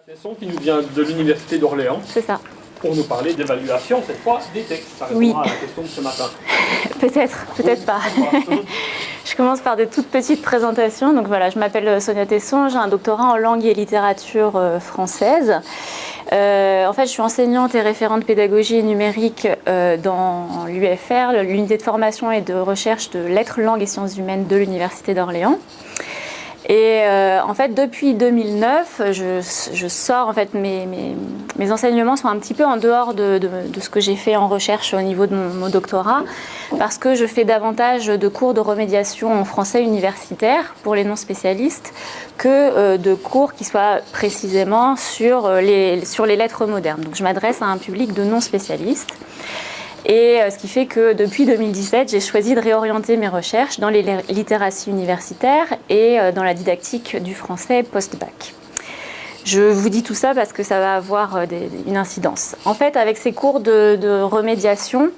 Tesson qui nous vient de l'Université d'Orléans. C'est ça. Pour nous parler d'évaluation, cette fois, des textes. Ça répondra à la question de ce matin. Peut-être pas. Je commence par des toutes petites présentations. Donc voilà, je m'appelle Sonia Tesson, j'ai un doctorat en langue et littérature française. En fait, je suis enseignante et référente pédagogie et numérique dans l'UFR, l'unité de formation et de recherche de lettres, langues et sciences humaines de l'Université d'Orléans. Et en fait, depuis 2009, je sors, en fait, mes enseignements sont un petit peu en dehors de ce que j'ai fait en recherche au niveau de mon doctorat, parce que je fais davantage de cours de remédiation en français universitaire pour les non-spécialistes que de cours qui soient précisément sur les lettres modernes. Donc je m'adresse à un public de non-spécialistes. Et ce qui fait que depuis 2017, j'ai choisi de réorienter mes recherches dans les littératies universitaires et dans la didactique du français post-bac. Je vous dis tout ça parce que ça va avoir une incidence. En fait, avec ces cours de remédiation,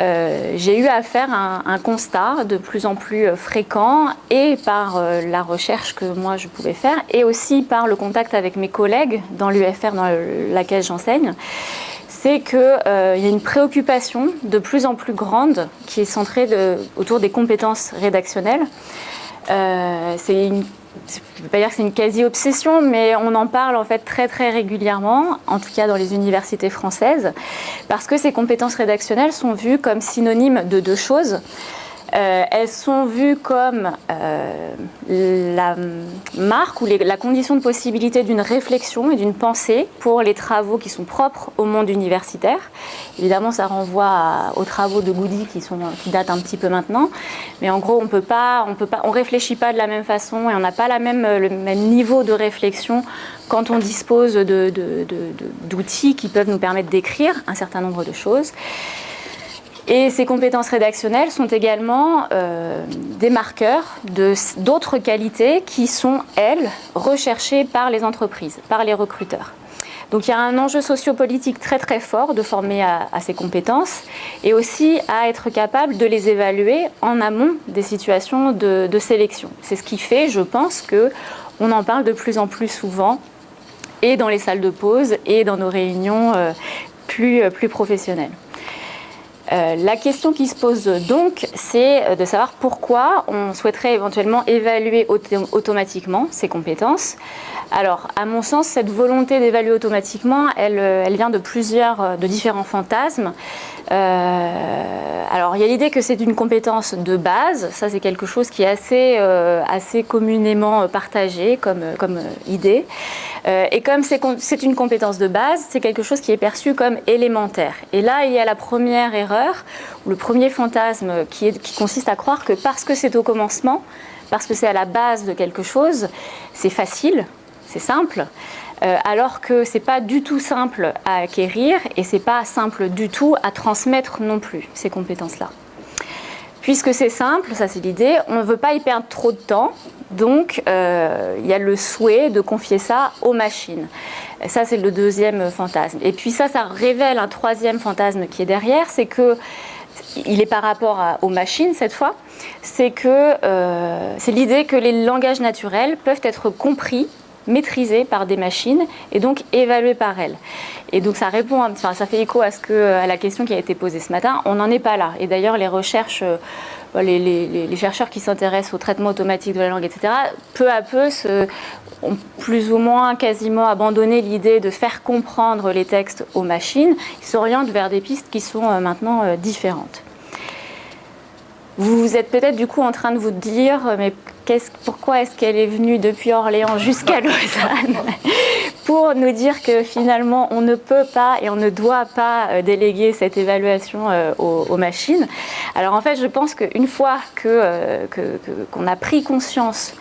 j'ai eu à faire un constat de plus en plus fréquent, et par la recherche que moi je pouvais faire, et aussi par le contact avec mes collègues dans l'UFR dans laquelle j'enseigne. C'est qu'il y a une préoccupation de plus en plus grande qui est centrée autour des compétences rédactionnelles. Je ne peux pas dire que c'est une quasi-obsession, mais on en parle en fait très très régulièrement, en tout cas dans les universités françaises, parce que ces compétences rédactionnelles sont vues comme synonymes de deux choses. Elles sont vues comme la marque ou la condition de possibilité d'une réflexion et d'une pensée pour les travaux qui sont propres au monde universitaire. Évidemment, ça renvoie aux travaux de Goudy qui datent un petit peu maintenant, mais en gros, on réfléchit pas de la même façon et on n'a pas le même niveau de réflexion quand on dispose d'outils qui peuvent nous permettre d'écrire un certain nombre de choses. Et ces compétences rédactionnelles sont également des marqueurs d'autres qualités qui sont, elles, recherchées par les entreprises, par les recruteurs. Donc il y a un enjeu sociopolitique très très fort de former à ces compétences et aussi à être capable de les évaluer en amont des situations de sélection. C'est ce qui fait, je pense, qu'on en parle de plus en plus souvent et dans les salles de pause et dans nos réunions plus professionnelles. La question qui se pose donc, c'est de savoir pourquoi on souhaiterait éventuellement évaluer automatiquement ces compétences. Alors, à mon sens, cette volonté d'évaluer automatiquement, elle vient de différents fantasmes. Alors, il y a l'idée que c'est une compétence de base, ça c'est quelque chose qui est assez communément partagé comme idée. Et comme c'est une compétence de base, c'est quelque chose qui est perçu comme élémentaire. Et là, il y a la première erreur, ou le premier fantasme qui consiste à croire que parce que c'est au commencement, parce que c'est à la base de quelque chose, c'est facile, c'est simple, alors que c'est pas du tout simple à acquérir et c'est pas simple du tout à transmettre non plus, ces compétences-là. Puisque c'est simple, ça c'est l'idée, on ne veut pas y perdre trop de temps, donc il y a le souhait de confier ça aux machines. Ça c'est le deuxième fantasme. Et puis ça révèle un troisième fantasme qui est derrière, c'est que, il est par rapport aux machines cette fois, c'est l'idée que les langages naturels peuvent être compris, maîtrisés par des machines et donc évalués par elles. Et donc ça fait écho à la question qui a été posée ce matin. On n'en est pas là. Et d'ailleurs, les recherches, les chercheurs qui s'intéressent au traitement automatique de la langue, etc., peu à peu ont plus ou moins quasiment abandonné l'idée de faire comprendre les textes aux machines. Ils s'orientent vers des pistes qui sont maintenant différentes. Vous êtes peut-être du coup en train de vous dire, mais pourquoi est-ce qu'elle est venue depuis Orléans jusqu'à Lausanne pour nous dire que finalement on ne peut pas et on ne doit pas déléguer cette évaluation aux machines. Alors en fait, je pense qu'une fois qu'on a pris conscience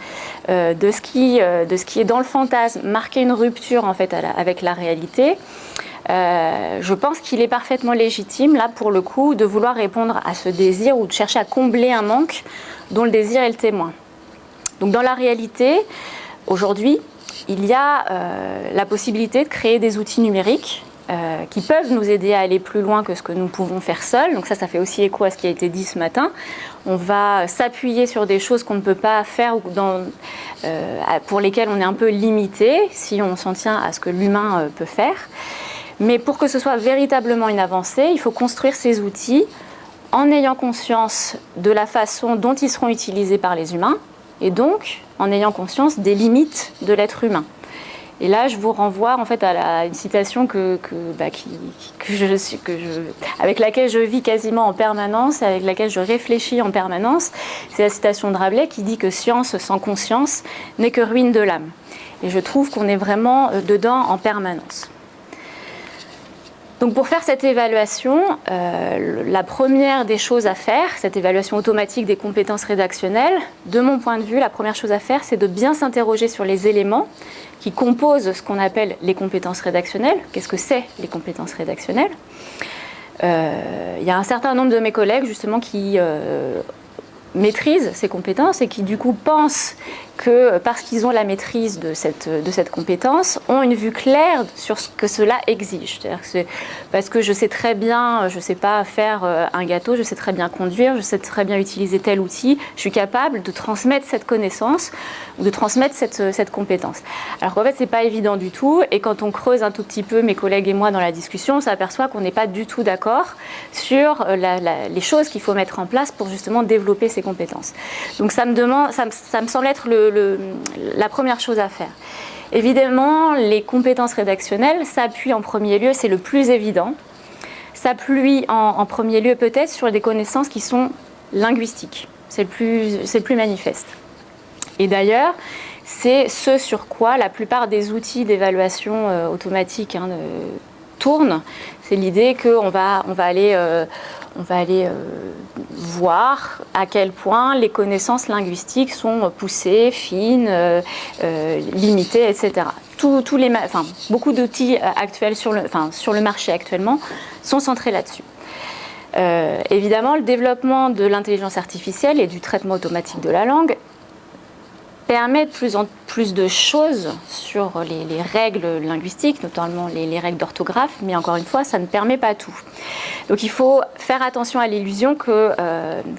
de ce qui est dans le fantasme, marquer une rupture en fait avec la réalité, je pense qu'il est parfaitement légitime, là pour le coup, de vouloir répondre à ce désir ou de chercher à combler un manque dont le désir est le témoin. Donc dans la réalité, aujourd'hui, il y a la possibilité de créer des outils numériques qui peuvent nous aider à aller plus loin que ce que nous pouvons faire seuls. Donc ça fait aussi écho à ce qui a été dit ce matin. On va s'appuyer sur des choses qu'on ne peut pas faire ou pour lesquelles on est un peu limité si on s'en tient à ce que l'humain peut faire. Mais pour que ce soit véritablement une avancée, il faut construire ces outils en ayant conscience de la façon dont ils seront utilisés par les humains et donc en ayant conscience des limites de l'être humain. Et là, je vous renvoie en fait à une citation avec laquelle je vis quasiment en permanence, avec laquelle je réfléchis en permanence. C'est la citation de Rabelais qui dit que science sans conscience n'est que ruine de l'âme. Et je trouve qu'on est vraiment dedans en permanence. Donc pour faire cette évaluation, la première des choses à faire, cette évaluation automatique des compétences rédactionnelles, de mon point de vue, la première chose à faire, c'est de bien s'interroger sur les éléments qui composent ce qu'on appelle les compétences rédactionnelles. Qu'est-ce que c'est les compétences rédactionnelles ? Il y a un certain nombre de mes collègues justement qui maîtrisent ces compétences et qui du coup pensent que parce qu'ils ont la maîtrise de cette compétence, ont une vue claire sur ce que cela exige. C'est-à-dire que c'est parce que je sais très bien, je ne sais pas faire un gâteau, je sais très bien conduire, je sais très bien utiliser tel outil, je suis capable de transmettre cette connaissance ou de transmettre cette compétence. Alors qu'en fait, ce n'est pas évident du tout et quand on creuse un tout petit peu, mes collègues et moi, dans la discussion, on s'aperçoit qu'on n'est pas du tout d'accord sur les choses qu'il faut mettre en place pour justement développer ces compétences. Donc ça me semble être la première chose à faire. Évidemment, les compétences rédactionnelles s'appuient en premier lieu, c'est le plus évident, s'appuient en premier lieu peut-être sur des connaissances qui sont linguistiques. C'est le plus manifeste. Et d'ailleurs, c'est ce sur quoi la plupart des outils d'évaluation automatique tournent. C'est l'idée qu'on va aller voir à quel point les connaissances linguistiques sont poussées, fines, limitées, etc. Beaucoup d'outils actuels sur le marché actuellement sont centrés là-dessus. Évidemment, le développement de l'intelligence artificielle et du traitement automatique de la langue permet de plus en plus de choses sur les règles linguistiques, notamment les règles d'orthographe, mais encore une fois, ça ne permet pas tout. Donc il faut faire attention à l'illusion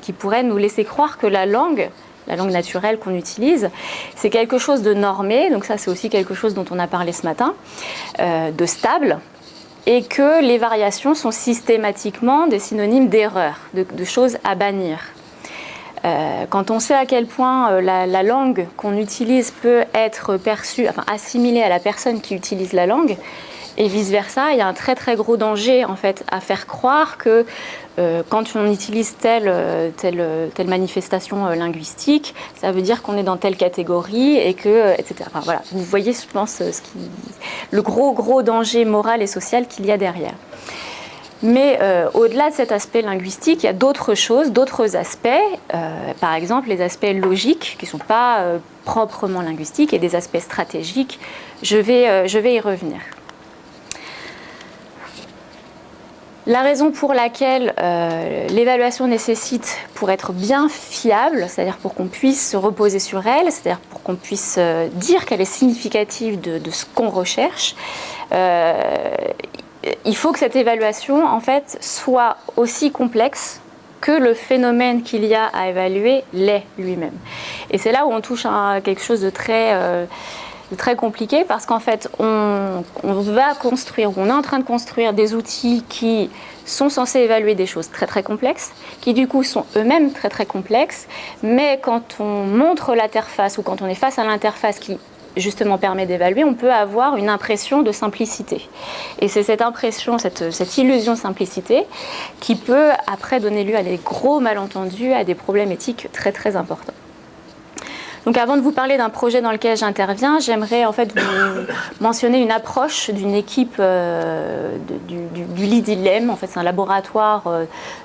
qui pourrait nous laisser croire que la langue naturelle qu'on utilise, c'est quelque chose de normé, donc ça c'est aussi quelque chose dont on a parlé ce matin, de stable, et que les variations sont systématiquement des synonymes d'erreur, de choses à bannir. Quand on sait à quel point la langue qu'on utilise peut être perçue, assimilée à la personne qui utilise la langue, et vice-versa, il y a un très très gros danger en fait à faire croire que quand on utilise telle manifestation linguistique, ça veut dire qu'on est dans telle catégorie et que, etc. Voilà. Vous voyez, je pense, le gros danger moral et social qu'il y a derrière. Mais au-delà de cet aspect linguistique, il y a d'autres choses, d'autres aspects, par exemple les aspects logiques qui ne sont pas proprement linguistiques et des aspects stratégiques. Je vais y revenir. La raison pour laquelle l'évaluation nécessite, pour être bien fiable, c'est-à-dire pour qu'on puisse se reposer sur elle, c'est-à-dire pour qu'on puisse dire qu'elle est significative de ce qu'on recherche, il faut que cette évaluation, en fait, soit aussi complexe que le phénomène qu'il y a à évaluer l'est lui-même. Et c'est là où on touche à quelque chose de très compliqué, parce qu'en fait, on va construire, on est en train de construire des outils qui sont censés évaluer des choses très très complexes, qui du coup sont eux-mêmes très très complexes, mais quand on montre l'interface ou quand on est face à l'interface qui justement permet d'évaluer, on peut avoir une impression de simplicité. Et c'est cette impression, cette illusion de simplicité qui peut après donner lieu à des gros malentendus, à des problèmes éthiques très très importants. Donc avant de vous parler d'un projet dans lequel j'interviens, j'aimerais en fait vous mentionner une approche d'une équipe du LIDILEM. En fait, c'est un laboratoire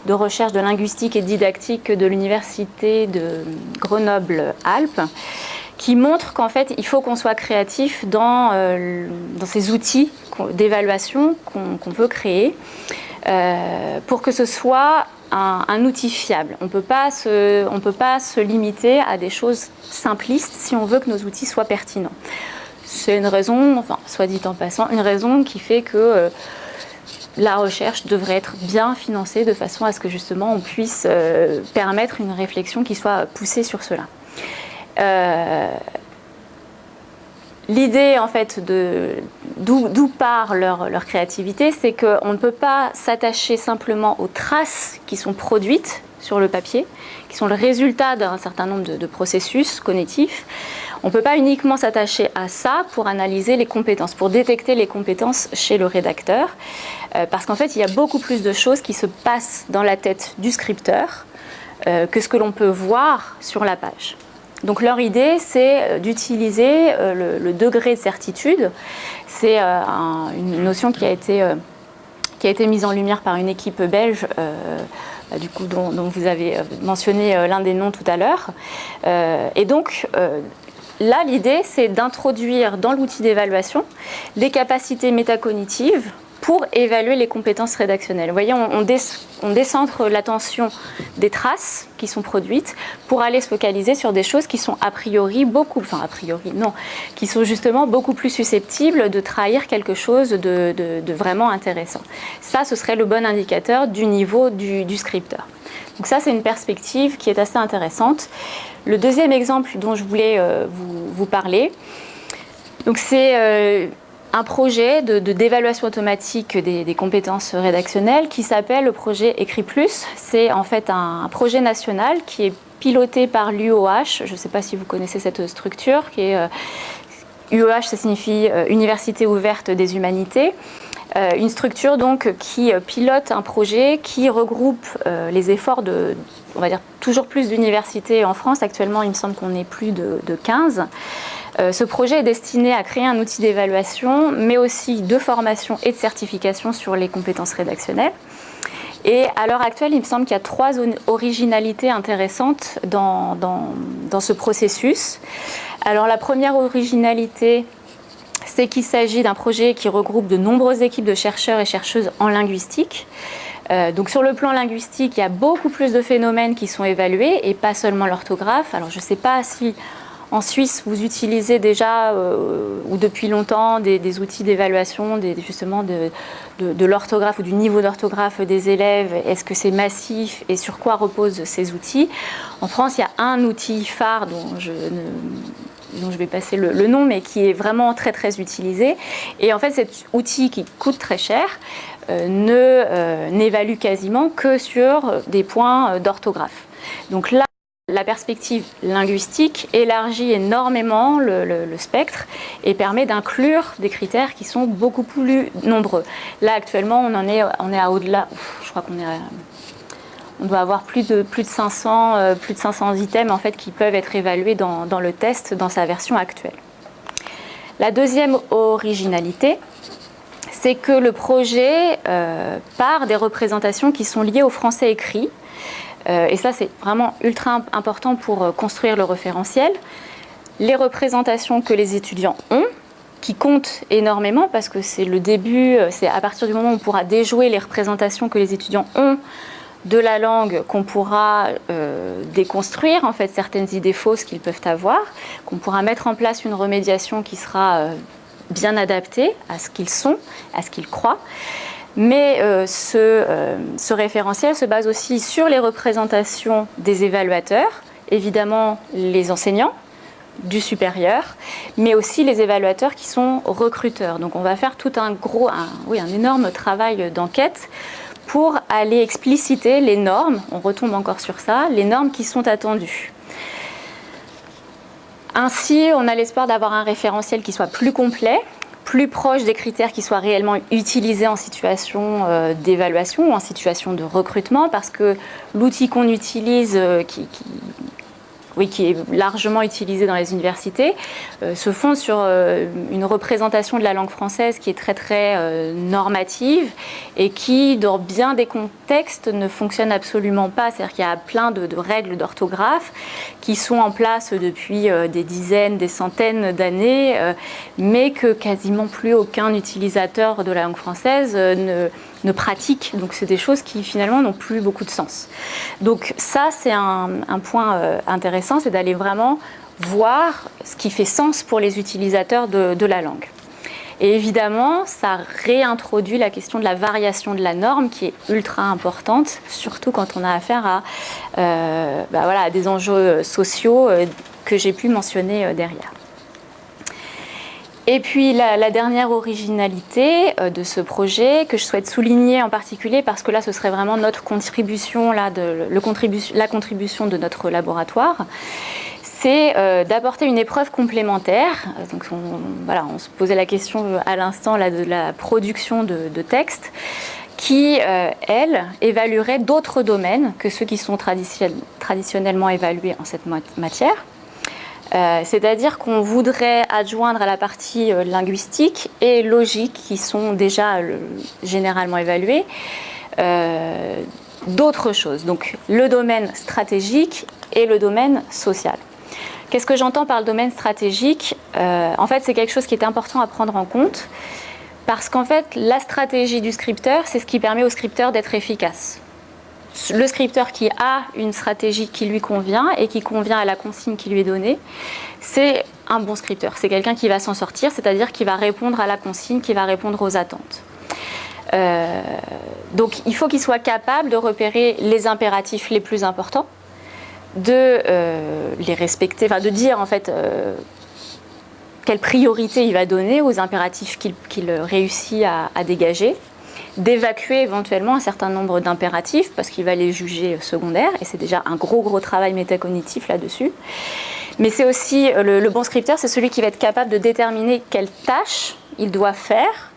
de recherche de linguistique et didactique de l'université de Grenoble-Alpes, qui montre qu'en fait, il faut qu'on soit créatif dans ces outils d'évaluation qu'on veut créer pour que ce soit un outil fiable. On ne peut pas se limiter à des choses simplistes si on veut que nos outils soient pertinents. C'est une raison, soit dit en passant, une raison qui fait que la recherche devrait être bien financée de façon à ce que justement on puisse permettre une réflexion qui soit poussée sur cela. L'idée en fait d'où part leur créativité, c'est qu'on ne peut pas s'attacher simplement aux traces qui sont produites sur le papier, qui sont le résultat d'un certain nombre de processus cognitifs. On ne peut pas uniquement s'attacher à ça pour analyser les compétences, pour détecter les compétences chez le rédacteur, parce qu'en fait, il y a beaucoup plus de choses qui se passent dans la tête du scripteur que ce que l'on peut voir sur la page. Donc leur idée, c'est d'utiliser le degré de certitude. C'est une notion qui a été mise en lumière par une équipe belge, du coup, dont vous avez mentionné l'un des noms tout à l'heure. Et donc, là, l'idée, c'est d'introduire dans l'outil d'évaluation les capacités métacognitives pour évaluer les compétences rédactionnelles. Vous voyez, on décentre l'attention des traces qui sont produites pour aller se focaliser sur des choses qui sont qui sont justement beaucoup plus susceptibles de trahir quelque chose de vraiment intéressant. Ça, ce serait le bon indicateur du niveau du scripteur. Donc ça, c'est une perspective qui est assez intéressante. Le deuxième exemple dont je voulais vous parler, donc c'est un projet d'évaluation automatique des compétences rédactionnelles qui s'appelle le projet Écrit Plus. C'est en fait un projet national qui est piloté par l'UOH. Je ne sais pas si vous connaissez cette structure. UOH, ça signifie Université ouverte des humanités. Une structure donc qui pilote un projet qui regroupe les efforts on va dire, toujours plus d'universités en France. Actuellement, il me semble qu'on est plus de 15. Ce projet est destiné à créer un outil d'évaluation, mais aussi de formation et de certification sur les compétences rédactionnelles. Et à l'heure actuelle, il me semble qu'il y a 3 originalités intéressantes dans ce processus. Alors la première originalité, c'est qu'il s'agit d'un projet qui regroupe de nombreuses équipes de chercheurs et chercheuses en linguistique. Donc sur le plan linguistique, il y a beaucoup plus de phénomènes qui sont évalués et pas seulement l'orthographe. Alors je ne sais pas si en Suisse vous utilisez déjà ou depuis longtemps des outils d'évaluation justement de l'orthographe ou du niveau d'orthographe des élèves. Est-ce que c'est massif et sur quoi reposent ces outils? En France, il y a un outil phare dont je vais passer le nom, mais qui est vraiment très très utilisé. Et en fait, cet outil qui coûte très cher n'évalue quasiment que sur des points d'orthographe. Donc là, la perspective linguistique élargit énormément le spectre et permet d'inclure des critères qui sont beaucoup plus nombreux. Là, actuellement, on est à au-delà. Je crois on doit avoir plus de 500 items en fait, qui peuvent être évalués dans le test dans sa version actuelle. La deuxième originalité, c'est que le projet part des représentations qui sont liées au français écrit. Et ça, c'est vraiment ultra important pour construire le référentiel. Les représentations que les étudiants ont, qui comptent énormément parce que c'est le début, c'est à partir du moment où on pourra déjouer les représentations que les étudiants ont de la langue qu'on pourra déconstruire en fait certaines idées fausses qu'ils peuvent avoir, qu'on pourra mettre en place une remédiation qui sera bien adaptée à ce qu'ils sont, à ce qu'ils croient. Mais ce référentiel se base aussi sur les représentations des évaluateurs, évidemment les enseignants du supérieur, mais aussi les évaluateurs qui sont recruteurs. Donc on va faire tout un énorme travail d'enquête pour aller expliciter les normes, on retombe encore sur ça, les normes qui sont attendues. Ainsi, on a l'espoir d'avoir un référentiel qui soit plus complet, plus proche des critères qui soient réellement utilisés en situation d'évaluation ou en situation de recrutement, parce que l'outil qu'on utilise, qui est largement utilisé dans les universités, se fonde sur une représentation de la langue française qui est très très normative et qui, dans bien des contextes, ne fonctionne absolument pas. C'est-à-dire qu'il y a plein de règles d'orthographe qui sont en place depuis des dizaines, des centaines d'années, mais que quasiment plus aucun utilisateur de la langue française ne pratique. Donc c'est des choses qui finalement n'ont plus beaucoup de sens. Donc ça, c'est un point intéressant, c'est d'aller vraiment voir ce qui fait sens pour les utilisateurs de la langue. Et évidemment, ça réintroduit la question de la variation de la norme qui est ultra importante, surtout quand on a affaire à des enjeux sociaux que j'ai pu mentionner derrière. Et puis la dernière originalité de ce projet que je souhaite souligner en particulier, parce que là ce serait vraiment notre contribution, la contribution de notre laboratoire, c'est d'apporter une épreuve complémentaire. Donc on se posait la question à l'instant de la production de textes qui, elle, évaluerait d'autres domaines que ceux qui sont traditionnellement évalués en cette matière. C'est-à-dire qu'on voudrait adjoindre à la partie linguistique et logique, qui sont déjà généralement évaluées, d'autres choses. Donc le domaine stratégique et le domaine social. Qu'est-ce que j'entends par le domaine stratégique ? En fait, c'est quelque chose qui est important à prendre en compte, parce qu'en fait, la stratégie du scripteur, c'est ce qui permet au scripteur d'être efficace. Le scripteur qui a une stratégie qui lui convient et qui convient à la consigne qui lui est donnée, c'est un bon scripteur. C'est quelqu'un qui va s'en sortir, c'est-à-dire qui va répondre à la consigne, qui va répondre aux attentes. Donc il faut qu'il soit capable de repérer les impératifs les plus importants, de les respecter, de dire en fait quelle priorité il va donner aux impératifs qu'il réussit à dégager, d'évacuer éventuellement un certain nombre d'impératifs parce qu'il va les juger secondaires, et c'est déjà un gros travail métacognitif là-dessus. Mais c'est aussi, le bon scripteur, c'est celui qui va être capable de déterminer quelle tâche il doit faire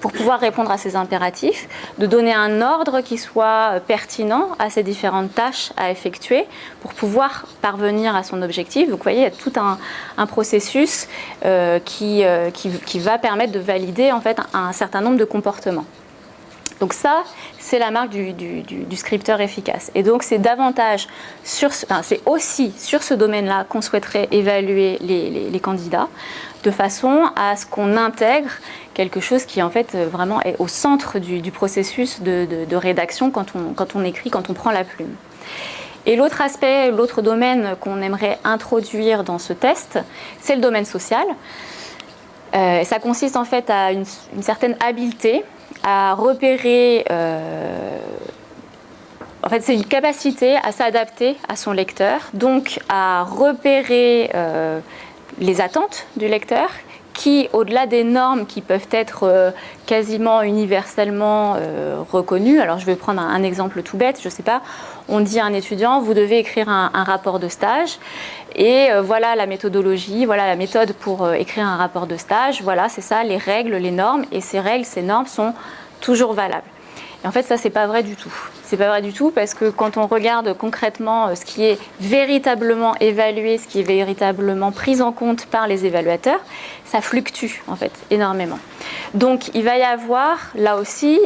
pour pouvoir répondre à ces impératifs, de donner un ordre qui soit pertinent à ces différentes tâches à effectuer pour pouvoir parvenir à son objectif. Donc vous voyez, il y a tout un processus qui va permettre de valider en fait un certain nombre de comportements. Donc ça, c'est la marque du scripteur efficace. Et donc c'est c'est aussi sur ce domaine-là qu'on souhaiterait évaluer les candidats, de façon à ce qu'on intègre quelque chose qui en fait vraiment est au centre du processus de rédaction quand on écrit, quand on prend la plume. Et l'autre aspect, l'autre domaine qu'on aimerait introduire dans ce test, c'est le domaine social. Ça consiste en fait à une certaine habileté à repérer, en fait c'est une capacité à s'adapter à son lecteur, donc à repérer les attentes du lecteur, qui, au-delà des normes qui peuvent être quasiment universellement reconnues, alors je vais prendre un exemple tout bête, je ne sais pas, on dit à un étudiant, vous devez écrire un rapport de stage, et voilà la méthodologie, voilà la méthode pour écrire un rapport de stage, voilà, c'est ça, les règles, les normes, et ces règles, ces normes sont toujours valables. Et en fait, ça, c'est pas vrai du tout. C'est pas vrai du tout parce que quand on regarde concrètement ce qui est véritablement évalué, ce qui est véritablement pris en compte par les évaluateurs, ça fluctue en fait énormément. Donc, il va y avoir là aussi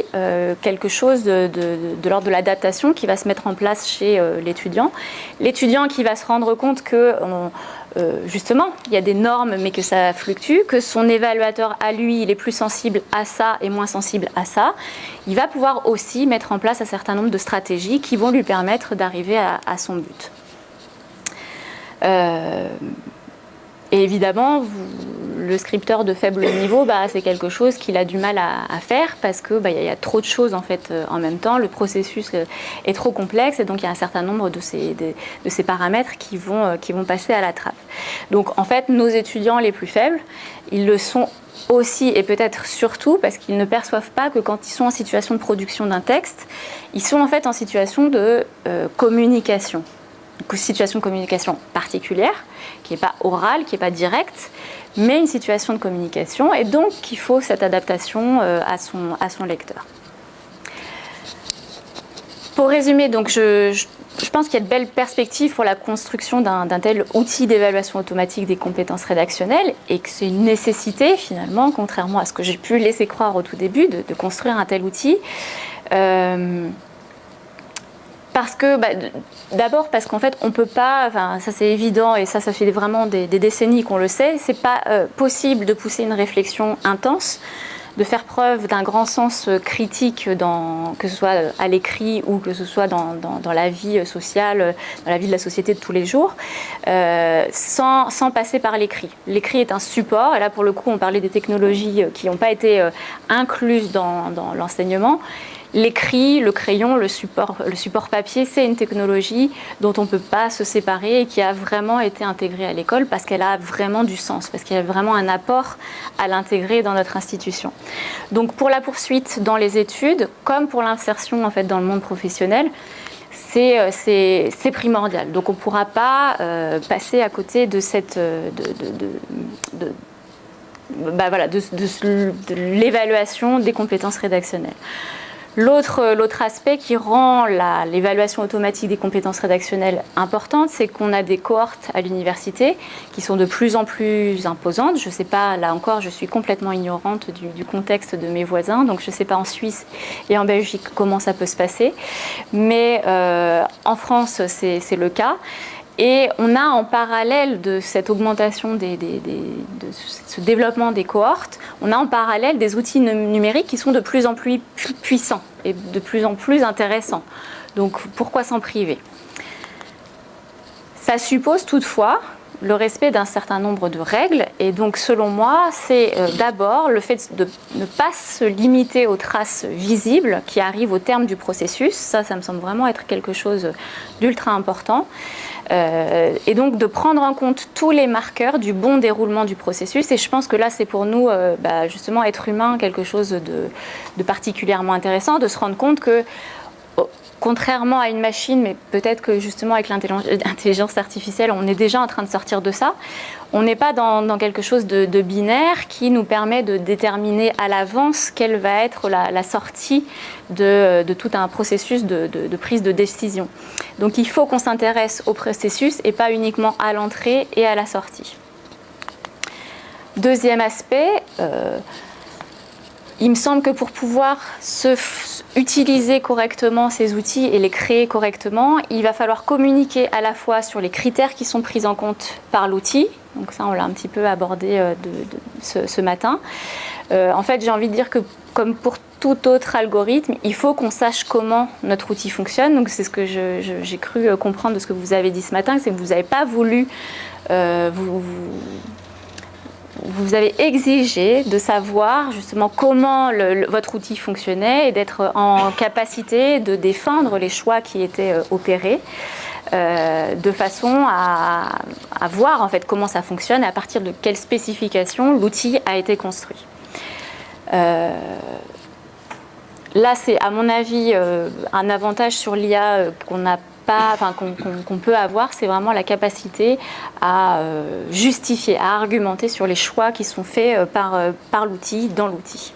quelque chose de l'ordre de l'adaptation qui va se mettre en place chez l'étudiant. L'étudiant qui va se rendre compte que justement, il y a des normes, mais que ça fluctue, que son évaluateur, à lui, il est plus sensible à ça et moins sensible à ça. Il va pouvoir aussi mettre en place un certain nombre de stratégies qui vont lui permettre d'arriver à son but. Et évidemment, le scripteur de faible niveau, c'est quelque chose qu'il a du mal à faire parce que y a trop de choses en fait en même temps. Le processus est trop complexe et donc il y a un certain nombre de ces paramètres qui vont passer à la trappe. Donc en fait, nos étudiants les plus faibles, ils le sont aussi et peut-être surtout parce qu'ils ne perçoivent pas que quand ils sont en situation de production d'un texte, ils sont en fait en situation de communication. Une situation de communication particulière, qui n'est pas orale, qui n'est pas directe, mais une situation de communication, et donc il faut cette adaptation à son lecteur. Pour résumer, donc je pense qu'il y a de belles perspectives pour la construction d'un tel outil d'évaluation automatique des compétences rédactionnelles, et que c'est une nécessité finalement, contrairement à ce que j'ai pu laisser croire au tout début, de construire un tel outil. Parce que, d'abord parce qu'en fait on peut pas, ça c'est évident et ça fait vraiment des décennies qu'on le sait, c'est pas possible de pousser une réflexion intense de faire preuve d'un grand sens critique, que ce soit à l'écrit ou que ce soit dans la vie sociale, dans la vie de la société de tous les jours, sans passer par l'écrit. L'écrit est un support, et là pour le coup on parlait des technologies qui n'ont pas été incluses dans l'enseignement. L'écrit, le crayon, le support papier, c'est une technologie dont on ne peut pas se séparer et qui a vraiment été intégrée à l'école parce qu'elle a vraiment du sens, parce qu'il y a vraiment un apport à l'intégrer dans notre institution. Donc pour la poursuite dans les études, comme pour l'insertion en fait, dans le monde professionnel, c'est primordial. Donc on ne pourra pas passer à côté de cette... de l'évaluation des compétences rédactionnelles. L'autre aspect qui rend l'évaluation automatique des compétences rédactionnelles importante, c'est qu'on a des cohortes à l'université qui sont de plus en plus imposantes. Je ne sais pas, là encore, je suis complètement ignorante du contexte de mes voisins, donc je ne sais pas en Suisse et en Belgique comment ça peut se passer. Mais en France, c'est le cas. Et on a en parallèle de cette augmentation, de ce développement des cohortes, on a en parallèle des outils numériques qui sont de plus en plus puissants et de plus en plus intéressants. Donc pourquoi s'en priver ? Ça suppose toutefois le respect d'un certain nombre de règles. Et donc selon moi, c'est d'abord le fait de ne pas se limiter aux traces visibles qui arrivent au terme du processus. Ça me semble vraiment être quelque chose d'ultra important. Et donc de prendre en compte tous les marqueurs du bon déroulement du processus. Et je pense que là, c'est pour nous, justement, être humain, quelque chose de particulièrement intéressant, de se rendre compte que, contrairement à une machine, mais peut-être que justement avec l'intelligence artificielle, on est déjà en train de sortir de ça. On n'est pas dans quelque chose de binaire qui nous permet de déterminer à l'avance quelle va être la sortie de tout un processus de prise de décision. Donc il faut qu'on s'intéresse au processus et pas uniquement à l'entrée et à la sortie. Deuxième aspect, il me semble que pour pouvoir utiliser correctement ces outils et les créer correctement, il va falloir communiquer à la fois sur les critères qui sont pris en compte par l'outil. Donc ça, on l'a un petit peu abordé ce matin. En fait, j'ai envie de dire que comme pour tout autre algorithme, il faut qu'on sache comment notre outil fonctionne. Donc c'est ce que j'ai cru comprendre de ce que vous avez dit ce matin, c'est que vous n'avez pas voulu... Vous avez exigé de savoir justement comment votre outil fonctionnait et d'être en capacité de défendre les choix qui étaient opérés de façon à voir en fait comment ça fonctionne et à partir de quelles spécifications l'outil a été construit. Là, c'est à mon avis un avantage sur l'IA qu'on peut avoir, c'est vraiment la capacité à justifier, à argumenter sur les choix qui sont faits par l'outil, dans l'outil.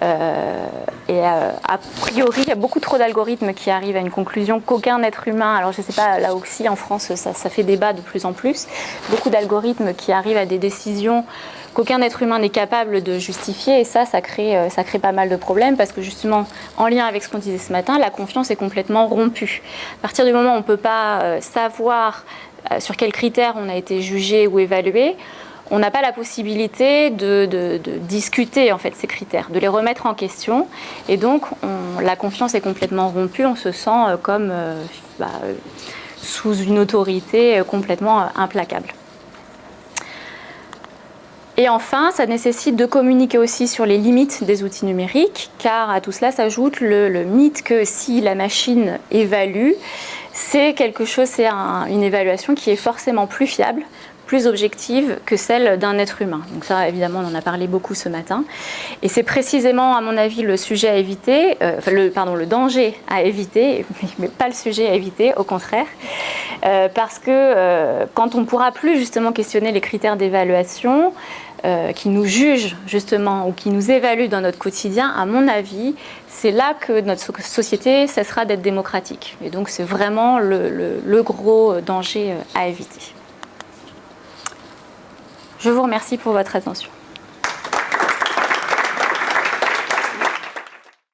A priori, il y a beaucoup trop d'algorithmes qui arrivent à une conclusion qu'aucun être humain, alors je ne sais pas, là aussi en France, ça fait débat de plus en plus, beaucoup d'algorithmes qui arrivent à des décisions qu'aucun être humain n'est capable de justifier, et ça crée pas mal de problèmes, parce que justement, en lien avec ce qu'on disait ce matin, la confiance est complètement rompue. À partir du moment où on ne peut pas savoir sur quels critères on a été jugé ou évalué, on n'a pas la possibilité de discuter en fait ces critères, de les remettre en question, et donc la confiance est complètement rompue, on se sent comme sous une autorité complètement implacable. Et enfin, ça nécessite de communiquer aussi sur les limites des outils numériques, car à tout cela s'ajoute le mythe que si la machine évalue, c'est une évaluation qui est forcément plus fiable, plus objective que celle d'un être humain. Donc ça, évidemment, on en a parlé beaucoup ce matin. Et c'est précisément, à mon avis, le sujet à éviter, le danger à éviter, mais pas le sujet à éviter, au contraire. Parce que quand on ne pourra plus justement questionner les critères d'évaluation qui nous jugent justement ou qui nous évaluent dans notre quotidien, à mon avis, c'est là que notre société cessera d'être démocratique. Et donc c'est vraiment le gros danger à éviter. Je vous remercie pour votre attention.